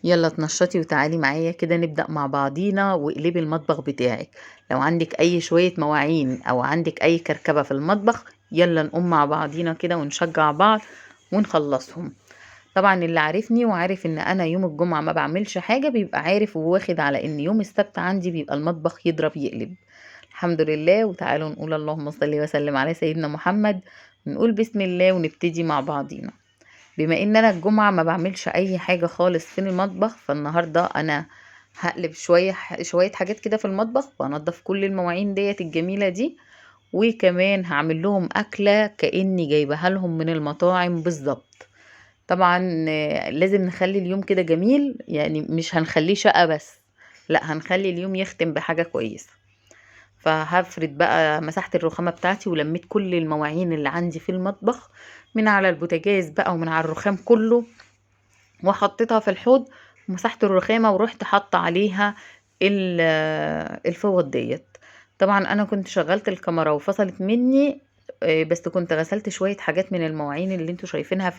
يلا اتنشطي وتعالي معايا كده نبدأ مع بعضينا واقلبي المطبخ بتاعك. لو عندك اي شوية مواعين او عندك اي كركبة في المطبخ، يلا نقوم مع بعضينا كده ونشجع بعض ونخلصهم. طبعا اللي عارفني وعارف ان انا يوم الجمعة ما بعملش حاجة بيبقى عارف وواخد على ان يوم السبت عندي بيبقى المطبخ يضرب يقلب. الحمد لله، وتعالوا نقول اللهم صل وسلم على سيدنا محمد. نقول بسم الله ونبتدي مع بعضينا. بما ان انا الجمعة ما بعملش اي حاجة خالص في المطبخ، فالنهاردة انا هقلب شوية حاجات كده في المطبخ وانضف كل المواعين ديت الجميلة دي. وكمان هعمل لهم اكلة كأني جايبها لهم من المطاعم بالظبط. طبعا لازم نخلي اليوم كده جميل، يعني مش هنخليه شقة بس، لا هنخلي اليوم يختم بحاجة كويسة. فهفرد بقى مساحة الرخامة بتاعتي ولميت كل المواعين اللي عندي في المطبخ من على البوتاجاز بقى ومن على الرخام كله، وحطيتها في الحوض ومسحت الرخامة ورحت حاطة عليها الفوط ديت. طبعا انا كنت شغلت الكاميرا وفصلت مني، بس كنت غسلت شوية حاجات من المواعين اللي انتوا شايفينها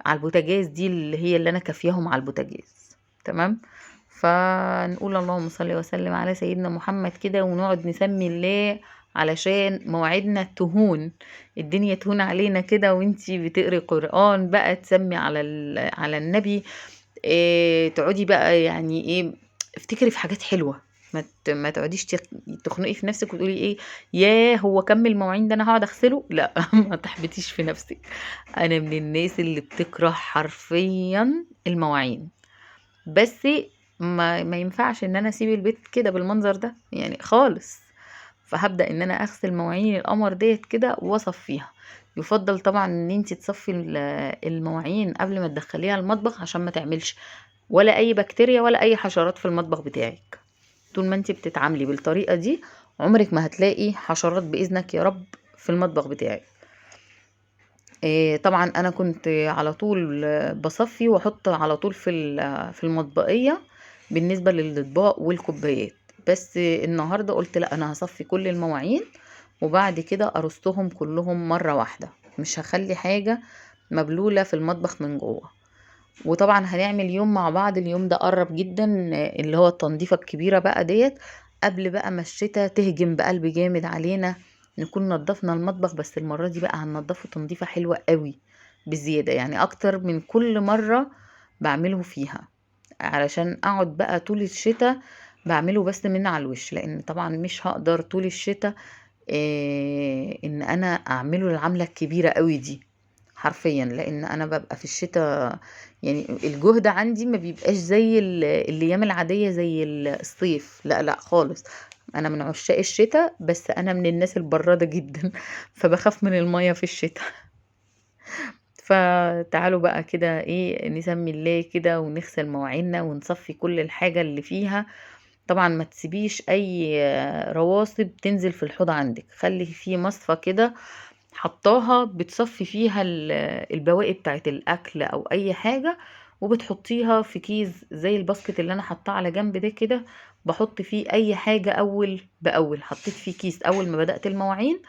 على البوتاجاز دي، اللي هي اللي انا كافياهم على البوتاجاز. تمام. فنقول اللهم صل وسلم على سيدنا محمد كده ونقعد نسمي الله علشان مواعيدنا تهون، الدنيا تهون علينا كده. وانتي بتقري قرآن بقى تسمي على النبي. إيه تقعدي بقى يعني ايه، افتكري في حاجات حلوة. ما تقعديش تخنقي في نفسك وتقولي ايه، ياه هو كم المواعين ده انا هقعد اغسله، لا ما تحبطيش في نفسك. انا من الناس اللي بتكره حرفيا المواعين، بس ما ينفعش ان انا اسيب البيت كده بالمنظر ده يعني خالص. فهبدأ ان انا اغسل مواعين القمر ديت كده واصفيها. يفضل طبعا ان انتي تصفي المواعين قبل ما تدخليها المطبخ عشان ما تعملش ولا اي بكتيريا ولا اي حشرات في المطبخ بتاعك. طول ما انتي بتتعاملي بالطريقة دي عمرك ما هتلاقي حشرات بإذنك يا رب في المطبخ بتاعك. طبعا انا كنت على طول بصفي واحط على طول في المطبقية بالنسبة للاطباق والكوبايات. بس النهاردة قلت لا، انا هصفي كل المواعين وبعد كده ارصهم كلهم مرة واحدة، مش هخلي حاجة مبلولة في المطبخ من جوه. وطبعا هنعمل يوم مع بعض، اليوم ده قرب جدا، اللي هو التنظيفة الكبيرة بقى ديت، قبل بقى ما الشتا تهجم بقلب جامد علينا. نكون نظفنا المطبخ، بس المرة دي بقى هننضفه تنظيفة حلوة قوي بزيادة، يعني اكتر من كل مرة بعمله فيها، علشان اقعد بقى طول الشتا بعمله بس من على الوش، لان طبعا مش هقدر طول الشتا ان انا اعمله العملة الكبيرة قوي دي حرفيا، لان انا ببقى في الشتاء يعني الجهد عندي ما بيبقاش زي الايام العادية زي الصيف، لا لا خالص. انا من عشاق الشتاء، بس انا من الناس البرادة جدا فبخاف من المية في الشتاء. فتعالوا بقى كده ايه نسمي الله كده ونغسل مواعيننا ونصفي كل الحاجة اللي فيها. طبعا ما تسيبيش اي رواسب تنزل في الحوض عندك، خلي فيه مصفى كده حطاها بتصفي فيها البواقي بتاعت الاكل او اي حاجة، وبتحطيها في كيس زي الباسكت اللي انا حطاه على جنب ده كده. بحط فيه اي حاجة اول باول، حطيت فيه كيس اول ما بدأت المواعين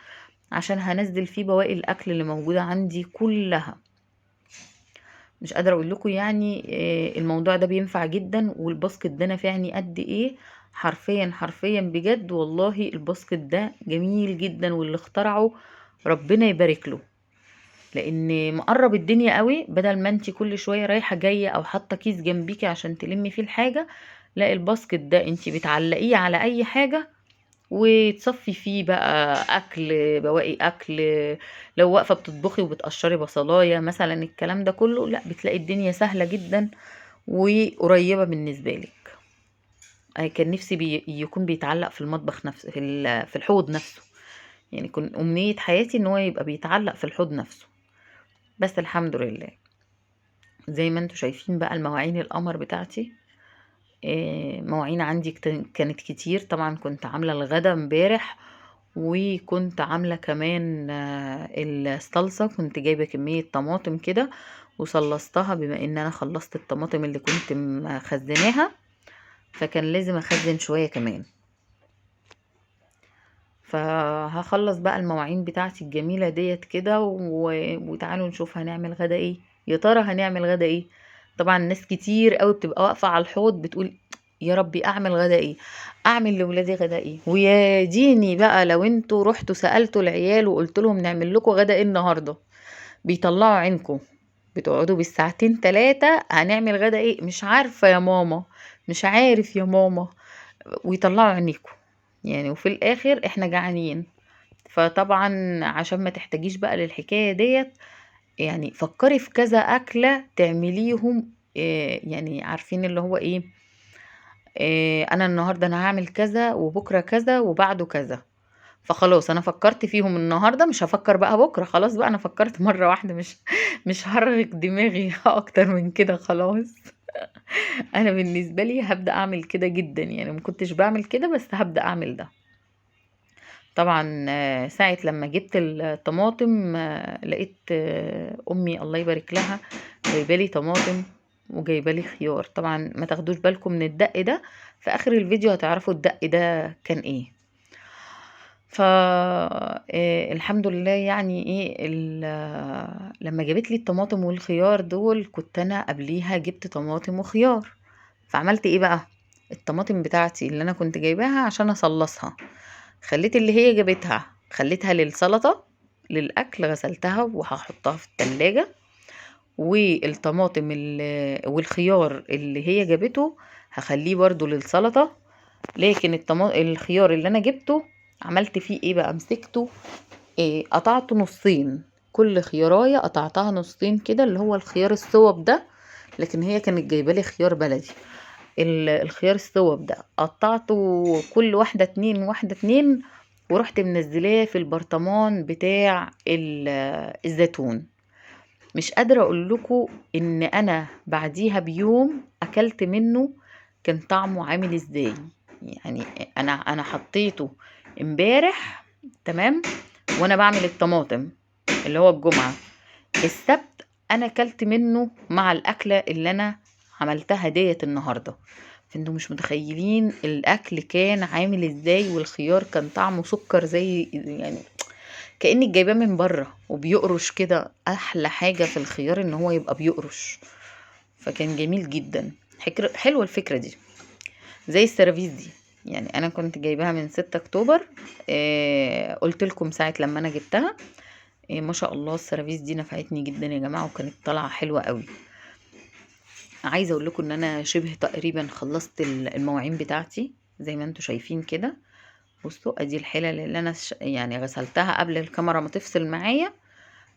عشان هنزل فيه بواقي الاكل اللي موجودة عندي كلها. مش قادرة اقول لكم يعني الموضوع ده بينفع جدا، والباسكت ده نافعني قد ايه. حرفيا حرفيا بجد والله الباسكت ده جميل جدا، واللي اخترعه ربنا يبارك له، لان مقرب الدنيا قوي. بدل ما انتي كل شوية رايحة جاية او حاطة كيس جنبيكي عشان تلمي فيه الحاجة، لا الباسكت ده انتي بتعلقيه على اي حاجة وتصفي فيه بقى اكل، بواقي اكل، لو واقفه بتطبخي وبتقشري بصلايه مثلا، الكلام ده كله لا بتلاقي الدنيا سهله جدا وقريبه بالنسبه لك. أنا كان نفسي يكون بيتعلق في المطبخ نفسه في الحوض نفسه، يعني كن امنيه حياتي ان هو يبقى بيتعلق في الحوض نفسه. بس الحمد لله. زي ما انتوا شايفين بقى المواعين القمر بتاعتي، مواعين عندي كانت كتير. طبعا كنت عاملة الغدا امبارح، وكنت عاملة كمان الصلصة، كنت جايبة كمية طماطم كده وصلصتها، بما ان انا خلصت الطماطم اللي كنت مخزناها فكان لازم اخزن شوية كمان. فهخلص بقى المواعين بتاعتي الجميلة ديت كده وتعالوا نشوف هنعمل غدا ايه. يا ترى هنعمل غدا ايه؟ طبعا ناس كتير قوي بتبقى واقفة على الحوض بتقول يا ربي اعمل غدا ايه، اعمل لولادي غدا ايه. ويا ديني بقى لو انتوا رحتوا سألتوا العيال وقلت لهم نعمل لكم غدا ايه النهارده، بيطلعوا عينكم، بتقعدوا بالساعتين 3 هنعمل غدا ايه، مش عارفة يا ماما، مش عارف يا ماما، ويطلعوا عينيكم يعني، وفي الاخر احنا جعانين. فطبعا عشان ما تحتاجيش بقى للحكاية ديت، يعني فكري في كذا أكلة تعمليهم، يعني عارفين اللي هو ايه، انا النهاردة انا هعمل كذا وبكرة كذا وبعده كذا، فخلاص انا فكرت فيهم النهاردة، مش هفكر بقى بكرة، خلاص بقى انا فكرت مرة واحدة، مش هرغق دماغي اكتر من كده خلاص. انا بالنسبة لي هبدأ اعمل كده جدا يعني، ما كنتش بعمل كده بس هبدأ اعمل ده. طبعا ساعة لما جبت الطماطم لقيت امي الله يبارك لها جايبالي طماطم وجايبالي خيار. طبعا ما تاخدوش بالكم من الدق ده، في اخر الفيديو هتعرفوا الدق ده كان ايه. الحمد لله يعني ايه لما جابت لي الطماطم والخيار دول، كنت انا قبليها جبت طماطم وخيار. فعملت ايه بقى، الطماطم بتاعتي اللي انا كنت جايباها عشان اصلصها، خليت اللي هي جابتها خليتها للسلطة، للأكل غسلتها وهحطها في التلاجة. والطماطم والخيار اللي هي جابته هخليه برضو للسلطة. لكن الخيار اللي انا جبته عملت فيه ايه بقى، مسكته إيه، قطعته نصين، كل خيارايه قطعتها نصين كده، اللي هو الخيار الصوب ده، لكن هي كانت جايبالي خيار بلدي. الخيار الصوب ده قطعته كل واحدة اتنين واحدة اتنين، ورحت منزلاه في البرطمان بتاع الزيتون. مش قادرة اقول لكم ان انا بعديها بيوم اكلت منه كان طعمه عامل ازاي. يعني انا حطيته امبارح، تمام، وانا بعمل الطماطم اللي هو الجمعة، السبت انا اكلت منه مع الاكلة اللي انا عملتها ديت النهاردة. فانتوا مش متخيلين الاكل كان عامل ازاي، والخيار كان طعمه سكر زي يعني كأنك جايباه من بره وبيقرش كده. احلى حاجة في الخيار ان هو يبقى بيقرش، فكان جميل جدا. حلوة الفكرة دي، زي السيرافيس دي، يعني انا كنت جايباها من 6 اكتوبر. قلت لكم ساعة لما انا جبتها، ما شاء الله السيرافيس دي نفعتني جدا يا جماعة، وكانت طالعة حلوة قوي. عايزة اقول لكم ان انا شبه تقريبا خلصت المواعين بتاعتي زي ما انتوا شايفين كده. بصوا ادي الحلل اللي انا يعني غسلتها قبل الكاميرا ما تفصل معايا.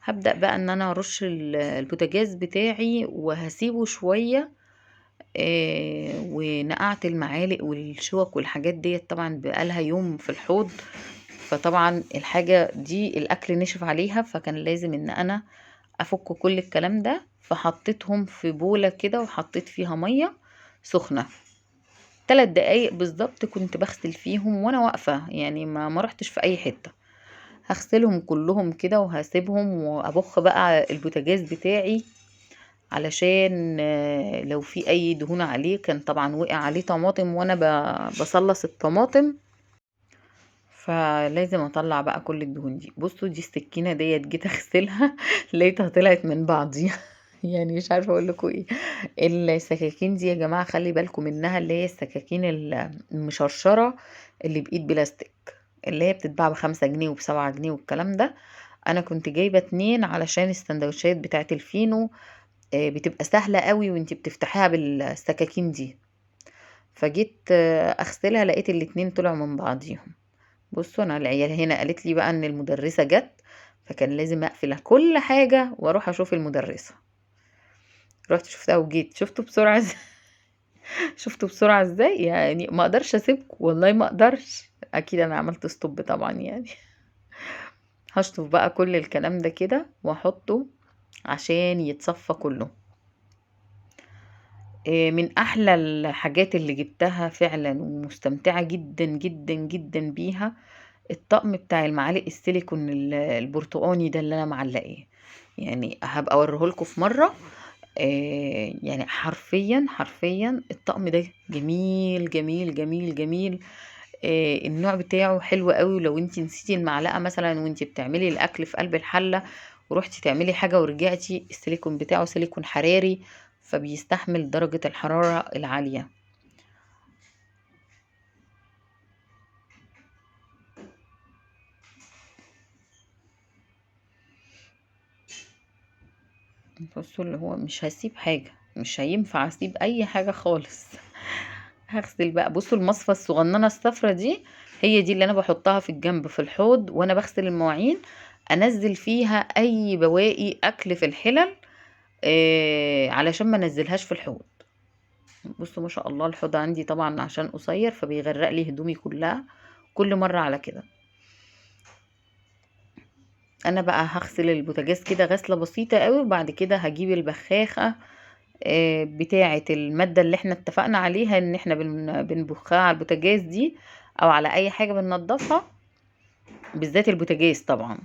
هبدأ بقى ان انا ارش البوتاجاز بتاعي وهسيبه شوية. ونقعت المعالق والشوك والحاجات ديت طبعا بقالها يوم في الحوض، فطبعا الحاجة دي الاكل نشف عليها، فكان لازم ان انا افك كل الكلام ده. فحطيتهم في بولة كده وحطيت فيها مية سخنة، 3 دقايق بالظبط كنت بغسل فيهم وانا واقفة، يعني ما رحتش في اي حتة. هغسلهم كلهم كده وهسيبهم وابخ بقى البوتاجاز بتاعي، علشان لو في اي دهون عليه. كان طبعا وقع عليه طماطم وانا بصلص الطماطم، فلازم اطلع بقى كل الدهون دي. بصوا دي السكينة ديت جيت اغسلها لقيتها طلعت من بعضي يعني مش عارفة اقول لكم ايه. السكاكين دي يا جماعة خلي بالكم منها، اللي هي السكاكين المشرشرة اللي بايد بلاستيك، اللي هي بتتباع ب5 جنيه وب7 جنيه والكلام ده. انا كنت جايبة 2 علشان السندوتشات بتاعت الفينو بتبقى سهلة قوي وانتي بتفتحيها بالسكاكين دي. فجيت اغسلها لقيت الاتنين طلعوا من بعضيهم. بصوا انا العيال هنا قالت لي بقى ان المدرسة جت، فكان لازم اقفل كل حاجة واروح اشوف المدرسة. رحت شفتها وجيت شفته بسرعة شفته بسرعة ازاي، يعني ما اقدرش اسيبكم والله ما اقدرش، اكيد انا عملت ستوب طبعا يعني. هشطف بقى كل الكلام ده كده واحطه عشان يتصفى كله. من احلى الحاجات اللي جبتها فعلا ومستمتعة جدا جدا جدا بيها، الطقم بتاع المعالق السيليكون البرتقاني ده اللي انا معلقاه. يعني هبقى اوريهولكوا في مرة. يعني حرفيا حرفيا الطقم ده جميل جميل جميل جميل. النوع بتاعه حلو قوي. ولو انتي نسيتي المعلقة مثلا وانتي بتعملي الاكل في قلب الحلة ورحتي تعملي حاجة ورجعتي، السيليكون بتاعه سيليكون حراري، فبيستحمل درجة الحرارة العالية. بصوا اللي هو مش هسيب حاجة، مش هينفع اسيب اي حاجة خالص. هغسل بقى. بصوا المصفى الصغننة الصفرة دي، هي دي اللي انا بحطها في الجنب في الحوض وانا بغسل المواعين، انزل فيها اي بواقي اكل في الحلل، علشان ما انزلهاش في الحوض. بصوا ما شاء الله الحوض عندي طبعا عشان قصير فبيغرق لي هدومي كلها كل مرة على كده. انا بقى هغسل البوتاجاز كده غسلة بسيطة قوي، وبعد كده هجيب البخاخة بتاعة المادة اللي احنا اتفقنا عليها ان احنا بنبخها على البوتاجاز دي، او على اي حاجة بننضفها، بالذات البوتاجاز طبعا.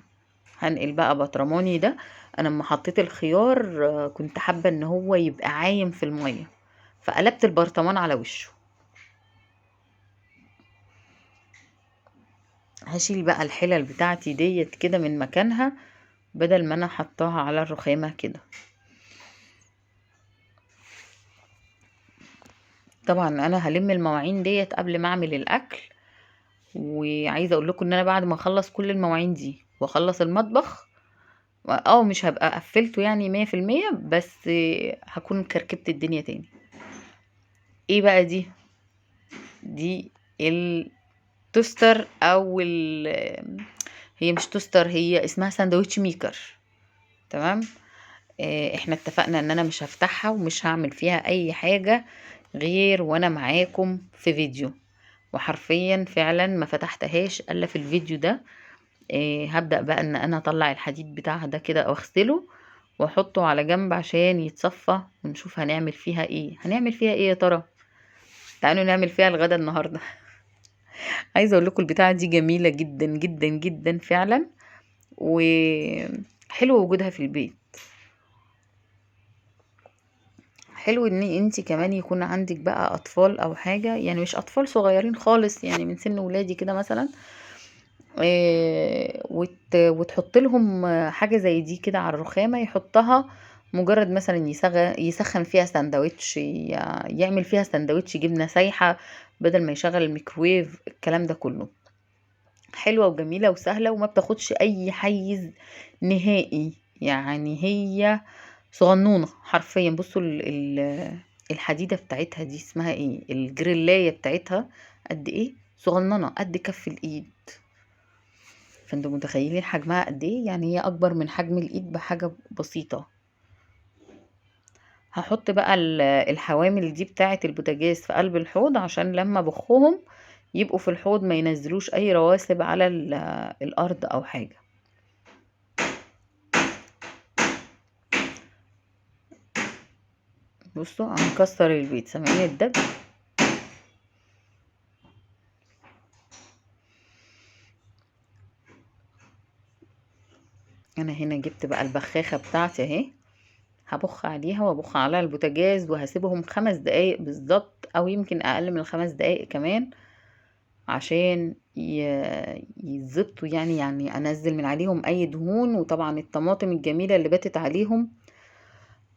هنقل بقى بطرماني ده. انا لما حطيت الخيار كنت حابة ان هو يبقى عايم في المية، فقلبت البرطمان على وشه. هشيل بقى الحلل بتاعتي ديت كده من مكانها، بدل ما انا حطاها على الرخامة كده. طبعا انا هلم المواعين ديت قبل ما اعمل الاكل. وعايزه اقول لكم ان انا بعد ما اخلص كل المواعين دي واخلص المطبخ، مش هبقى قفلته يعني 100%، بس هكون كركبت الدنيا تاني. ايه بقى دي التوستر او هي مش توستر، هي اسمها ساندويتش ميكر. تمام. احنا اتفقنا ان انا مش هفتحها ومش هعمل فيها اي حاجة غير وانا معاكم في فيديو. وحرفيا فعلا ما فتحتهاش الا في الفيديو ده. هبدأ بقى ان انا اطلع الحديد بتاعها ده كده واغسله واحطه على جنب عشان يتصفى، ونشوف هنعمل فيها ايه. هنعمل فيها ايه يا ترى؟ تعالوا نعمل فيها الغدا النهارده. عايزه اقول لكم البتاعه دي جميله جدا جدا جدا فعلا، وحلو وجودها في البيت. حلو ان انتي كمان يكون عندك بقى اطفال او حاجه، يعني مش اطفال صغيرين خالص، يعني من سن ولادي كده مثلا، وتحط لهم حاجة زي دي كده على الرخامة يحطها. مجرد مثلا يسخن فيها سندوتش، يعمل فيها سندوتش جبنة سايحة بدل ما يشغل الميكرويف. الكلام ده كله حلوة وجميلة وسهلة وما بتاخدش اي حيز نهائي. يعني هي صغنونة حرفيا. بصوا الحديدة بتاعتها دي اسمها ايه، الجريلاية بتاعتها قد ايه، صغننة قد كف الايد. فانتوا متخيلين حجمها قد ايه، يعني هي اكبر من حجم الايد بحاجة بسيطة. هحط بقى الحوامل دي بتاعة البوتاجاز في قلب الحوض عشان لما بخهم يبقوا في الحوض ما ينزلوش اي رواسب على الارض او حاجة. بصوا هنكسر البيت، سامعين الدب؟ انا هنا جبت بقى البخاخة بتاعتي اهي، هبخ عليها وابخ على البوتاجاز وهسيبهم 5 دقايق بالظبط، او يمكن اقل من ال5 دقايق كمان، عشان يتظبطوا. يعني انزل من عليهم اي دهون، وطبعا الطماطم الجميلة اللي باتت عليهم.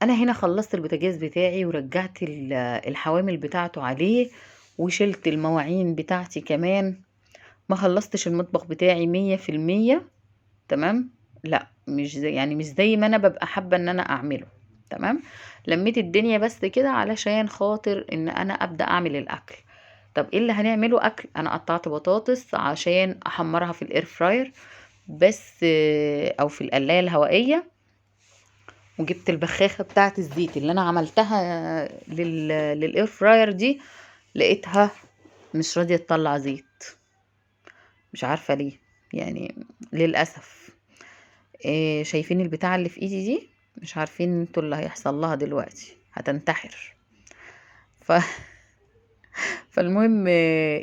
انا هنا خلصت البوتاجاز بتاعي ورجعت الحوامل بتاعته عليه، وشلت المواعين بتاعتي كمان. ما خلصتش المطبخ بتاعي 100%. تمام. لا مش زي ما انا ببقى حابة ان انا اعمله. تمام. لميت الدنيا بس كده علشان خاطر ان انا ابدأ اعمل الاكل. طب ايه اللي هنعمله اكل؟ انا قطعت بطاطس عشان احمرها في الاير فراير بس، او في القلاية الهوائية. وجبت البخاخة بتاعة الزيت اللي انا عملتها للاير فراير دي، لقيتها مش راضية تطلع زيت، مش عارفة ليه يعني، للأسف. شايفين البتاعة اللي في ايدي دي؟ مش عارفين انتوا اللي هيحصل لها دلوقتي، هتنتحر. ف... فالمهم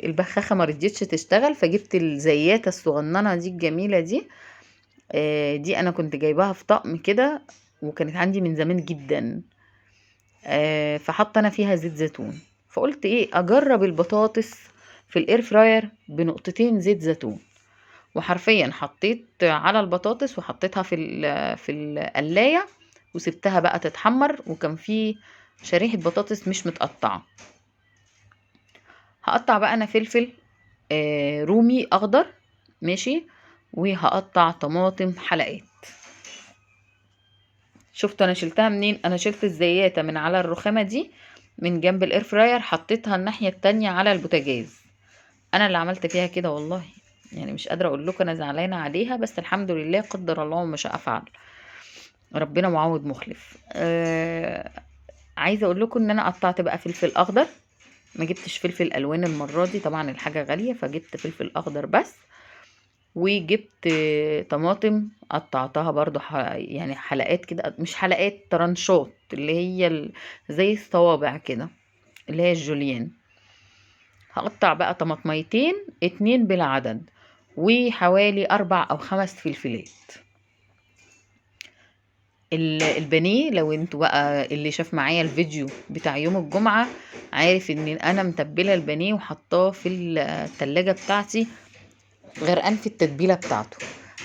البخاخة ما رضيتش تشتغل، فجبت الزياتة الصغننة دي الجميلة دي. دي انا كنت جايباها في طقم كده، وكانت عندي من زمان جدا. فحط انا فيها زيت زيتون، فقلت ايه اجرب البطاطس في الاير فراير بنقطتين زيت زيتون. وحرفيا حطيت على البطاطس وحطيتها في القلاية، وسبتها بقى تتحمر. وكان في شريحة بطاطس مش متقطعة. هقطع بقى انا فلفل رومي اخضر، ماشي، وهقطع طماطم حلقات. شفتوا انا شلتها منين؟ انا شلت الزياتة من على الرخامة دي من جنب الاير فراير، حطيتها الناحية التانية على البوتاجاز. انا اللي عملت فيها كده والله، يعني مش قادرة اقول لكم انا زعلانة عليها، بس الحمد لله قدر الله ما شاء فعل، ربنا معوض مخلف. عايزة اقول لكم ان انا قطعت بقى فلفل اخضر، ما جبتش فلفل الوان المرة دي، طبعا الحاجة غالية، فجبت فلفل اخضر بس. وجبت طماطم قطعتها برضو يعني حلقات كده، مش حلقات، ترنشات، اللي هي زي الصوابع كده، اللي هي الجوليان. هقطع بقى طماطميتين، 2 بالعدد، وحوالي 4 أو 5 فلفلات. البانيه، لو انتوا بقى اللي شاف معايا الفيديو بتاع يوم الجمعة عارف ان انا متبلة البانيه وحطاه في التلاجة بتاعتي غرقان في التتبيلة بتاعته.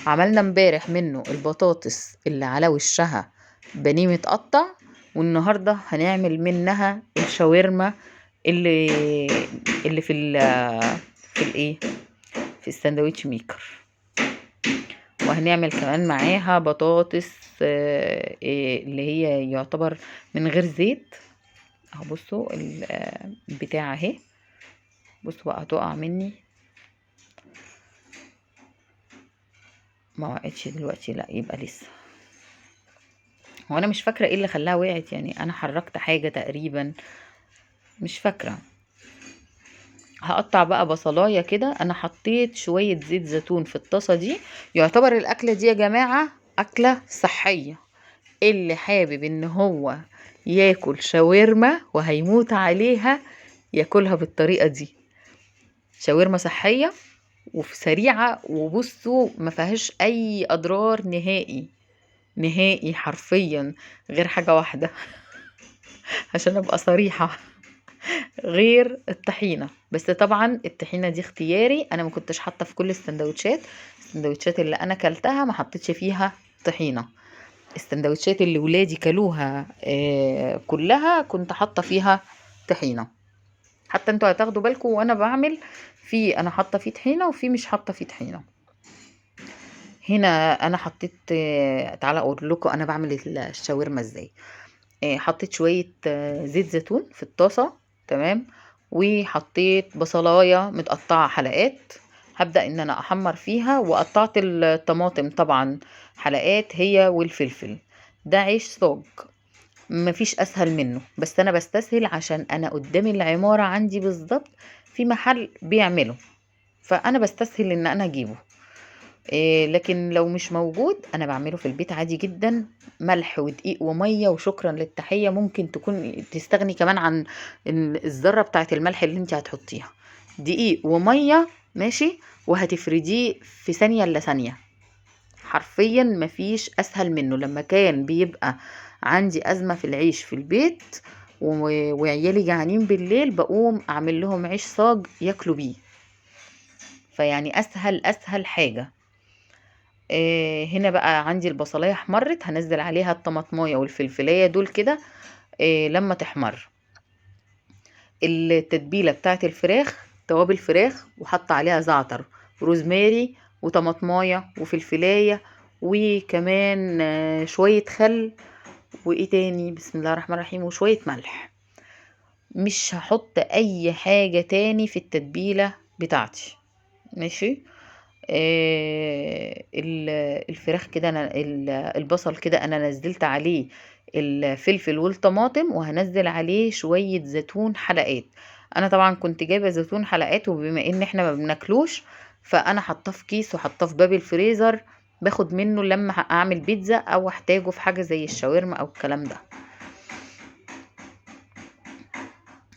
عملنا امبارح منه البطاطس اللي على وشها بانيه متقطع، والنهاردة هنعمل منها الشاورما اللي في الايه، في الساندويتش ميكر. وهنعمل كمان معاها بطاطس اللي هي يعتبر من غير زيت اهو. بصوا البتاع اهي، بصوا بقى هتقع مني، ما وقعتش دلوقتي، لا يبقى لسه. هو انا مش فاكره ايه اللي خلاها وقعت، يعني انا حركت حاجه تقريبا، مش فاكره. هقطع بقى بصلايه كده. انا حطيت شويه زيت زيتون في الطاسه دي. يعتبر الاكله دي يا جماعه اكله صحيه، اللي حابب ان هو ياكل شاورما وهيموت عليها ياكلها بالطريقه دي. شاورما صحيه وفي سريعه، وبصوا ما فيهاش اي اضرار نهائي، نهائي حرفيا، غير حاجه واحده عشان ابقى صريحه، غير الطحينه. بس طبعا الطحينه دي اختياري، انا ما كنتش حاطه في كل السندوتشات اللي انا كلتها ما حطيتش فيها طحينه. السندوتشات اللي ولادي كلوها كلها كنت حاطه فيها طحينه. حتى انتوا هتاخدوا بالكم وانا بعمل، في انا حاطه فيه طحينه وفي مش حاطه فيه طحينه. هنا انا حطيت تعالى اقول لكم انا بعمل الشاورما ازاي. حطيت شويه زيت زيتون في الطاسه، تمام، وحطيت بصلايه متقطعه حلقات، هبدأ ان انا احمر فيها. وقطعت الطماطم طبعا حلقات هي والفلفل. ده عيش صاج، مفيش اسهل منه، بس انا بستسهل عشان انا قدام العمارة عندي بالظبط في محل بيعمله، فانا بستسهل ان انا اجيبه. لكن لو مش موجود انا بعمله في البيت عادي جدا. ملح ودقيق وميه وشكرا للتحيه. ممكن تكون تستغني كمان عن الذره بتاعه الملح اللي انت هتحطيها. دقيق وميه، ماشي، وهتفرديه في ثانيه الا ثانيه. حرفيا مفيش اسهل منه. لما كان بيبقى عندي ازمه في العيش في البيت وعيالي جعانين بالليل، بقوم اعمل لهم عيش صاج ياكلوا بيه. فيعني اسهل حاجه. هنا بقى عندي البصلايه احمرت، هنزل عليها الطماطمايه والفلفلايه دول كده لما تحمر. التتبيله بتاعت الفراخ، توابل فراخ، وحط عليها زعتر وروزماري وطماطمايه وفلفلايه، وكمان شويه خل، وايه تاني، بسم الله الرحمن الرحيم، وشويه ملح. مش هحط اي حاجه تاني في التتبيله بتاعتي، ماشي. الفراخ كده انا البصل كده انا نزلت عليه الفلفل والطماطم، وهنزل عليه شوية زيتون حلقات. انا طبعا كنت جايبة زيتون حلقات، وبما ان احنا ما بناكلوش فانا حطاه في كيس وحطاه في باب الفريزر، باخد منه لما اعمل بيتزا او احتاجه في حاجة زي الشاورما او الكلام ده.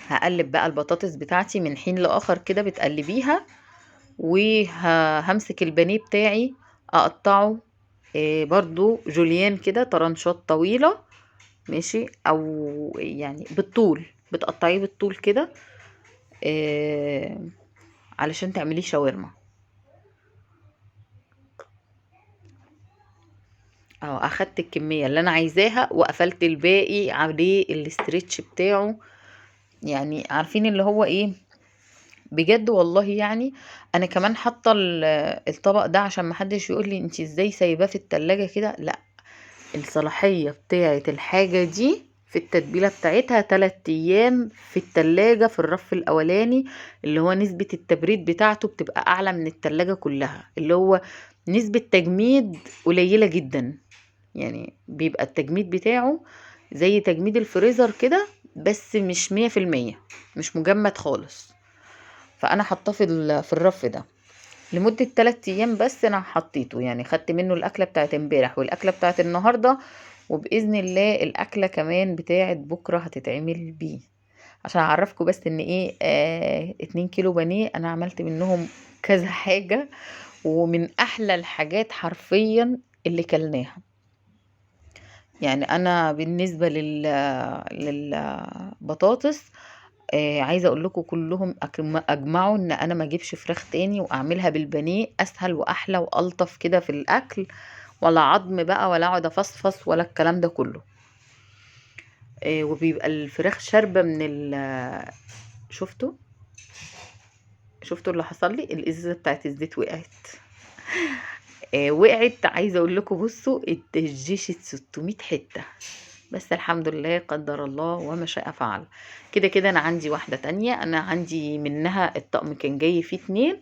هقلب بقى البطاطس بتاعتي من حين لاخر كده، بتقلبيها. وهمسك البانيه بتاعي اقطعه برضو جوليان كده، طرنشات طويلة، ماشي، او يعني بالطول، بتقطعيه بالطول كده علشان تعمليه شاورما. اهو اخدت الكمية اللي انا عايزاها وقفلت الباقي عليه الاسترتش بتاعه. يعني عارفين اللي هو ايه، بجد والله يعني. انا كمان حاطه الطبق ده عشان محدش يقول لي انت ازاي سايباه في التلاجة كده، لا. الصلاحية بتاعة الحاجة دي في التتبيلة بتاعتها 3 ايام في التلاجة في الرف الاولاني، اللي هو نسبة التبريد بتاعته بتبقى اعلى من التلاجة كلها، اللي هو نسبة تجميد قليلة جدا. يعني بيبقى التجميد بتاعه زي تجميد الفريزر كده، بس مش 100%، مش مجمد خالص. فانا حاطاه في الرف ده لمدة 3 ايام بس. انا حطيته يعني خدت منه الاكلة بتاعت امبارح والاكلة بتاعت النهاردة، وباذن الله الاكلة كمان بتاعت بكرة هتتعمل بيه. عشان اعرفكم بس ان ايه، 2 كيلو بانيه انا عملت منهم كذا حاجة، ومن احلى الحاجات حرفيا اللي كلناها. يعني انا بالنسبة للبطاطس، عايزه اقول لكم كلهم اجمعوا ان انا ما اجيبش فراخ تاني واعملها بالبانيه، اسهل واحلى والطف كده في الاكل، ولا عظم بقى ولا اقعد افصفص ولا الكلام ده كله. وبيبقى الفراخ شاربه من شفتوا شفتوا اللي حصل لي، الازازه بتاعت الزيت وقعت. وقعت. عايزه اقول لكم بصوا اتدشت 600 حته، بس الحمد لله قدر الله وما شاء فعل. كده كده انا عندي واحده تانية، انا عندي منها الطقم كان جاي فيه 2،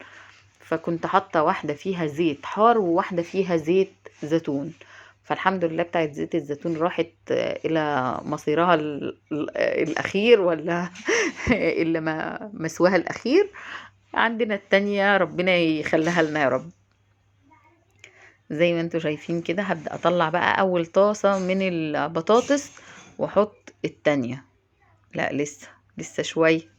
فكنت حاطه واحده فيها زيت حار وواحده فيها زيت زيتون. فالحمد لله بتاعت زيت الزيتون راحت الى مصيرها الاخير، ولا اللي ما مسواها الاخير. عندنا التانية ربنا يخليها لنا يا رب. زي ما انتوا شايفين كده هبدأ اطلع بقى اول طاسة من البطاطس واحط التانية. لا لسه شوية.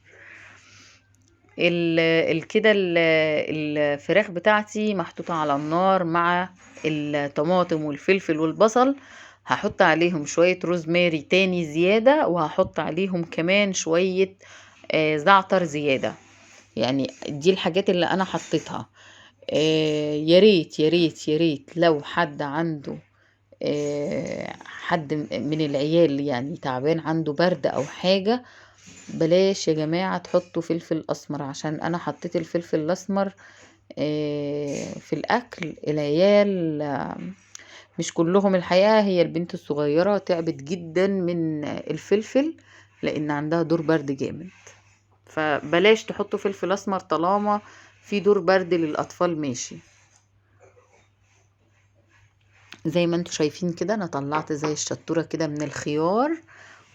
كده الفراخ بتاعتي محطوطة على النار مع الطماطم والفلفل والبصل. هحط عليهم شوية روزماري تاني زيادة، وهحط عليهم كمان شوية زعتر زيادة. يعني دي الحاجات اللي انا حطيتها. يا ريت يا ريت يا ريت لو حد عنده حد من العيال يعني تعبان عنده برد او حاجة، بلاش يا جماعة تحطوا فلفل اسمر، عشان انا حطيت الفلفل الاسمر في الاكل. العيال مش كلهم الحقيقة، هي البنت الصغيرة تعبت جدا من الفلفل لان عندها دور برد جامد. فبلاش تحطوا فلفل اسمر طالما في دور برد للاطفال، ماشي. زي ما انتوا شايفين كده انا طلعت زي الشطورة كده من الخيار،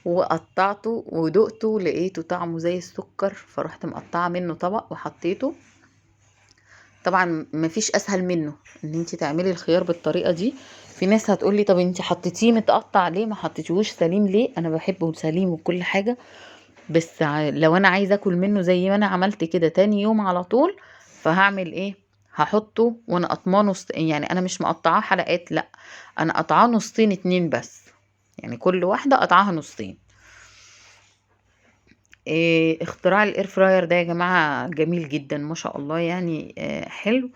وقطعته ودقته لقيته طعمه زي السكر، فرحت مقطعة منه طبق وحطيته. طبعا مفيش اسهل منه ان انت تعملي الخيار بالطريقة دي. في ناس هتقولي طب انت حطيتيه متقطع ليه، ما حطيتيهوش سليم ليه؟ انا بحبه سليم وكل حاجة، بس لو انا عايزه اكل منه زي ما انا عملت كده تاني يوم على طول، فهعمل ايه؟ هحطه وانا قطماه يعني انا مش مقطعاه حلقات، لا، انا قطعاه نصين 2 بس. يعني كل واحده قطعها نصين. اختراع الاير فراير ده يا جماعه جميل جدا ما شاء الله، يعني حلو.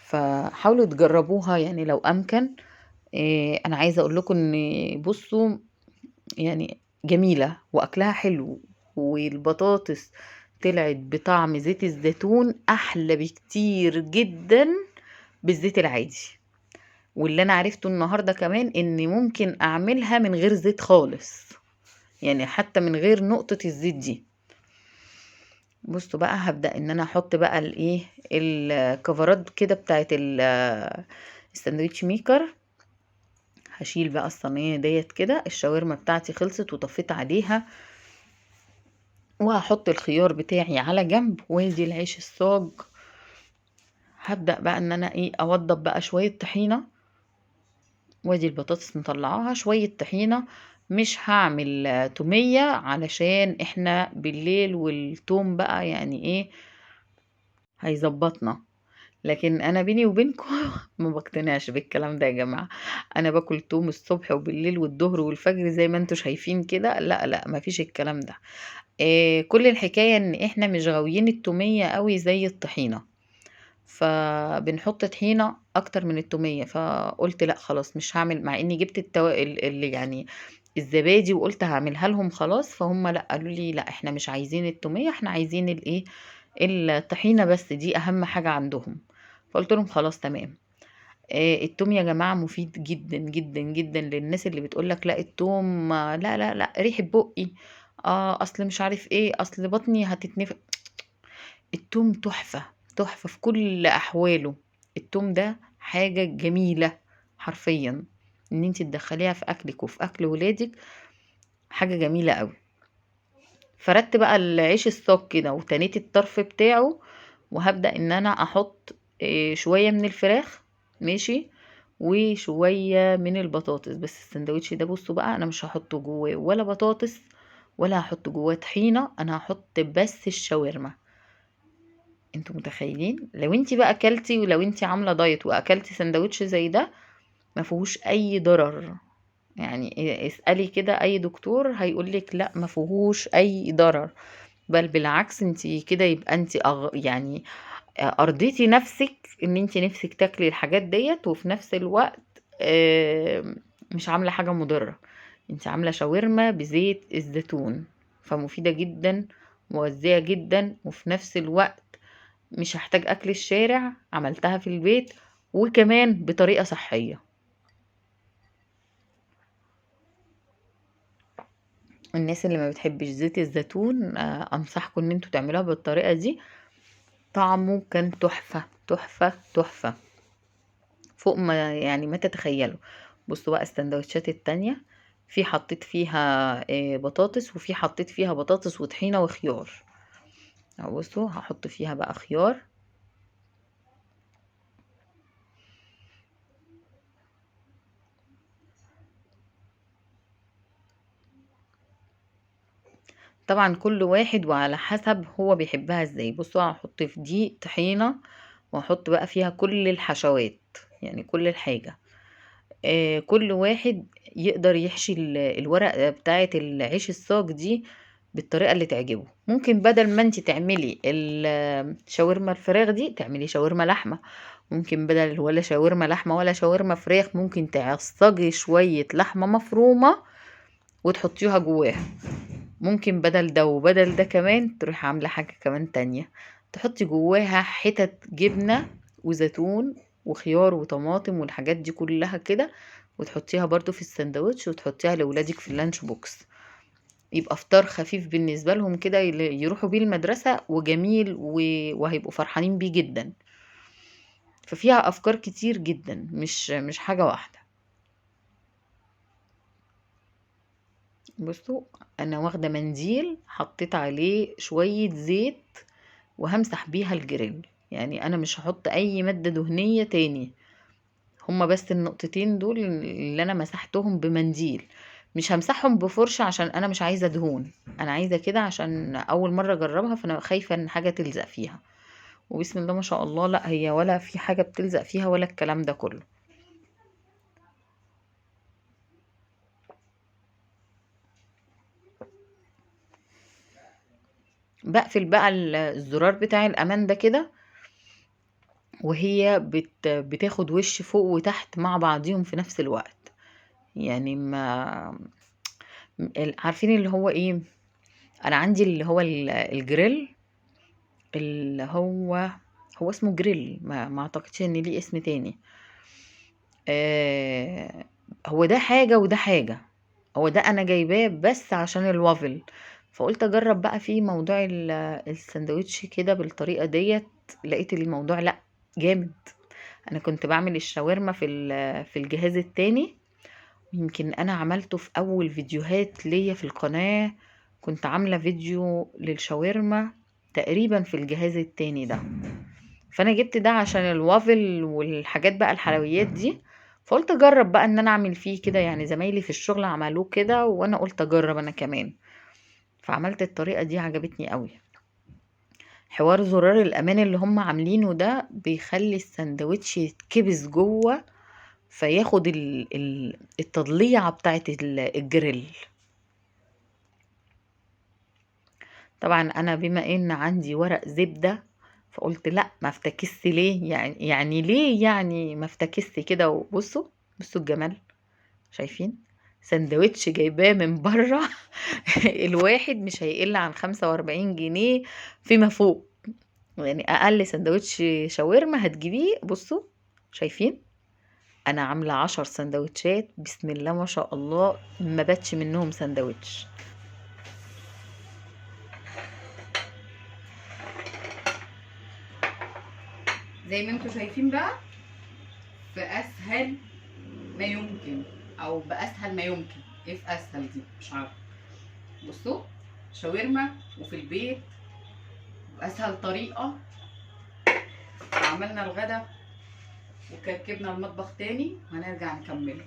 فحاولوا تجربوها يعني لو امكن. انا عايزه اقول لكم ان بصوا، يعني جميلة وأكلها حلو، والبطاطس طلعت بطعم زيت الزيتون أحلى بكتير جدا بالزيت العادي. واللي أنا عرفته النهاردة كمان إن ممكن أعملها من غير زيت خالص، يعني حتى من غير نقطة الزيت دي. بصوا بقى هبدأ إن أنا أحط بقى الإيه الكفرات كده بتاعت الساندوتش ميكر. هشيل بقى الصينية ديت كده، الشاورما بتاعتي خلصت وطفيت عليها، وهحط الخيار بتاعي على جنب، وادي العيش الصاج. هبدأ بقى ان انا ايه اوضب بقى شوية طحينة، وادي البطاطس مطلعاها شوية طحينة. مش هعمل تومية علشان احنا بالليل، والتوم بقى يعني ايه هيظبطنا. لكن انا بيني وبينكم ما بقتنعش بالكلام ده يا جماعة. انا باكل توم الصبح وبالليل والظهر والفجر زي ما انتوا شايفين كده، لا لا مفيش الكلام ده. كل الحكاية ان احنا مش غاويين التومية قوي زي الطحينة. فبنحط طحينة اكتر من التومية، فقلت لا خلاص مش هعمل، مع اني جبت اللي يعني الزبادي وقلت هعملها لهم خلاص، فهم لا قالوا لي لا احنا مش عايزين التومية، احنا عايزين الايه، الطحينة بس، دي اهم حاجة عندهم. فقلت لهم خلاص تمام. التوم يا جماعة مفيد جدا جدا جدا للناس اللي بتقولك لا التوم لا لا لا ريحة بقي، اصل مش عارف ايه، اصل بطني هتتنفخ. التوم تحفة، تحفة في كل احواله. التوم ده حاجة جميلة حرفيا، ان انت تدخليها في اكلك وفي اكل ولادك، حاجة جميلة قوي. فردت بقى العيش الصاج كده وتنيت الطرف بتاعه، وهبدأ ان انا احط شوية من الفراخ، ماشي، وشوية من البطاطس. بس السندوتش ده بصوا بقى انا مش هحط جواه ولا بطاطس ولا هحط جواه طحينة، انا هحط بس الشاورما. انتوا متخيلين؟ لو انتي بقى اكلتي، ولو انتي عاملة دايت واكلتي سندوتش زي ده، ما فيهوش اي ضرر. يعني اسألي كده اي دكتور هيقولك لا ما فيهوش اي ضرر، بل بالعكس انتي كده يبقى انتي يعني ارضيتي نفسك ان انتي نفسك تاكلي الحاجات ديت، وفي نفس الوقت مش عاملة حاجة مضرة. انتي عاملة شاورما بزيت الزيتون، فمفيدة جدا، مغذية جدا، وفي نفس الوقت مش هحتاج اكل الشارع، عملتها في البيت وكمان بطريقة صحية. الناس اللي ما بتحبش زيت الزيتون انصحكم ان انتوا تعملوها بالطريقة دي، طعمه كان تحفة تحفة تحفة فوق ما يعني ما تتخيلوا. بصوا بقى السندوتشات التانية، في حطيت فيها بطاطس، وفي حطيت فيها بطاطس وطحينة وخيار. بصوا هحط فيها بقى خيار، طبعا كل واحد وعلى حسب هو بيحبها ازاي. بصوا هحط في دي طحينة، واحط بقى فيها كل الحشوات، يعني كل الحاجة. كل واحد يقدر يحشي الورق بتاعة العيش الصاج دي بالطريقة اللي تعجبه. ممكن بدل ما انت تعملي شاورما الفراخ دي تعملي شاورما لحمة، ممكن بدل ولا شاورما لحمة ولا شاورما فراخ ممكن تعصجي شوية لحمة مفرومة وتحطيها جواها. ممكن بدل ده وبدل ده كمان تروحي عاملة حاجة كمان تانية، تحطي جواها حتت جبنة وزيتون وخيار وطماطم والحاجات دي كلها كده، وتحطيها برضو في السندوتش وتحطيها لولادك في اللانش بوكس. يبقى فطار خفيف بالنسبة لهم كده، يروحوا بيه المدرسة وجميل وهيبقوا فرحانين بيه جدا. ففيها أفكار كتير جدا، مش حاجة واحدة. بصوا أنا واخدة منديل حطيت عليه شوية زيت وهمسح بيها الجريل، يعني انا مش هحط اي مادة دهنية تاني، هما بس النقطتين دول اللي انا مسحتهم بمنديل. مش همسحهم بفرشة عشان انا مش عايزة دهون، انا عايزة كده عشان اول مرة اجربها، فانا خايفة ان حاجة تلزق فيها. وبسم الله ما شاء الله، لا هي ولا في حاجة بتلزق فيها ولا الكلام ده كله. بقفل بقى الزرار بتاع الامان ده كده، وهي بتاخد وش فوق وتحت مع بعضيهم في نفس الوقت. يعني ما عارفين اللي هو ايه، انا عندي اللي هو الجريل، اللي هو اسمه جريل، ما اعتقدش ان ليه اسم تاني. آه هو ده حاجة وده حاجة، هو ده انا جايباه بس عشان الوافل، فقلت اجرب بقى في موضوع الساندوتش كده بالطريقة ديت. لقيت الموضوع لا جامد. انا كنت بعمل الشاورما في الجهاز التاني، يمكن انا عملته في اول فيديوهات ليا في القناة، كنت عاملة فيديو للشاورما تقريبا في الجهاز التاني ده. فانا جبت ده عشان الوافل والحاجات بقى الحلويات دي، فقلت اجرب بقى ان انا اعمل فيه كده، يعني زمايلي في الشغل عملوه كده وانا قلت اجرب انا كمان. فعملت الطريقة دي عجبتني قوي. حوار زرار الامان اللي هم عاملينه ده بيخلي السندوتش يتكبس جوه، فياخد التضليعة بتاعت الجريل. طبعا انا بما ان عندي ورق زبدة فقلت لا ما افتكس ليه، يعني ليه يعني ما افتكس كده. وبصوا، بصوا الجمال، شايفين سندوتش جايباه من بره الواحد مش هيقل عن 45 جنيه فيما فوق. يعني اقل سندوتش شاورما هتجيبيه. بصوا شايفين، انا عامله 10 سندوتشات بسم الله ما شاء الله، ما باتش منهم سندوتش. زي ما انتوا شايفين بقى، في اسهل ما يمكن، او باسهل ما يمكن. ايه في اسهل دي مش عارفه. بصوا، شاورما وفي البيت باسهل طريقه. عملنا الغدا وكركبنا المطبخ تاني وهنرجع نكمله.